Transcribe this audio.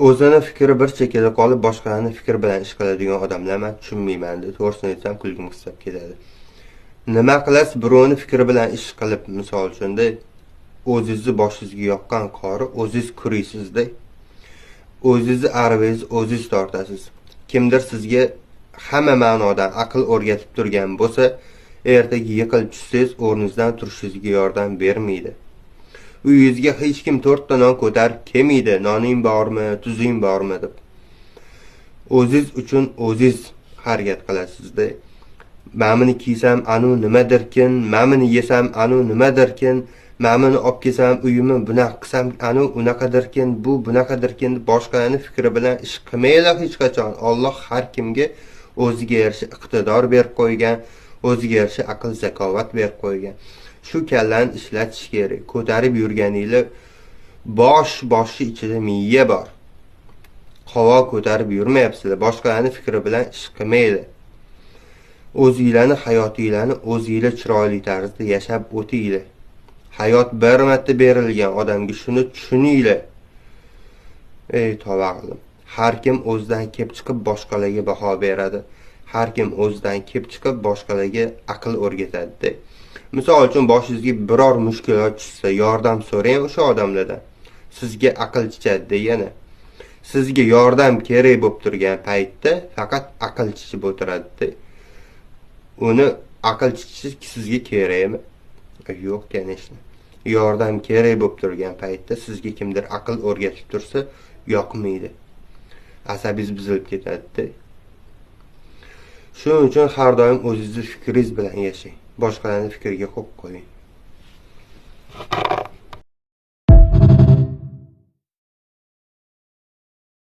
O'zini fikri bir chekada qolib, boshqalarning fikri bilan ish qiladigan odamlar men tushunmayman deb, to'g'risini aytsam kulgim kelib ketadi. Nima qilasiz, birovni fikri bilan ish qilib, misol uchun o'zingizni boshingizga yoqqan qori o'zingiz kuriysiz-da. O'zingizni arvangizni o'zingiz tortasiz. Kimdir sizga hamma ma'nodan aql o'rgatib turgan bo'lsa, ertaga yiqilib tushsangiz, o'rningizdan turishingizga yordam bermaydi. Uyingizga hech kim 4 ta non ko'tarib kelmaydi, noning bormi, tuzing bormi deb. O'zingiz uchun o'zingiz harakat qilasizda. Mamini kiysam, anu nimadirkin, mamini yesam, anu nimadirkin, mamini olib kelsam, uyimni bunaqa qilsam, anu unaqadirkin, bu bunaqadirkin, boshqalarning fikri bilan ish qilmaylar hech qachon. Alloh har kimga o'ziga yarasha iqtidor berib qo'ygan, o'ziga yarasha aql, zakovat berib qo'ygan. Shu kallani ishlatish kerak. Ko'tarib yurganinglar boshi ichida miya bor. Havo ko'tarib yurmayapsizlar. Boshqalarning fikri bilan ish qilmaydi. O'zingizlarni hayotingizlarni o'zingizlar chiroyli tarzda yashab o'tinglar. Hayot bir marta berilgan odamga shuni tushuninglar. Ey tovag'lim, har kim o'zidan kelib chiqib boshqalarga baho beradi. Har kim o'zidan kelib chiqib boshqalarga aql o'rgatadi. Misol uchun boshingizga biror mushkulot tushsa, yordam so'rang o'sha odamlardan. Sizga aql chiqadi yana. Sizga yordam kerak bo'lib turgan paytda faqat aql chiqib o'tiradi. Uni aql chiqishi sizga kerakmi? Yo'q, конечно. Yordam kerak bo'lib turgan paytda sizga kimdir aql o'rgatib tursa, yoqmaydi. Asabingiz buzilib ketadi. Shuning uchun har doim o'zingizning fikringiz bilan yashang. Boshqalarning fikriga qo'yib qo'ying.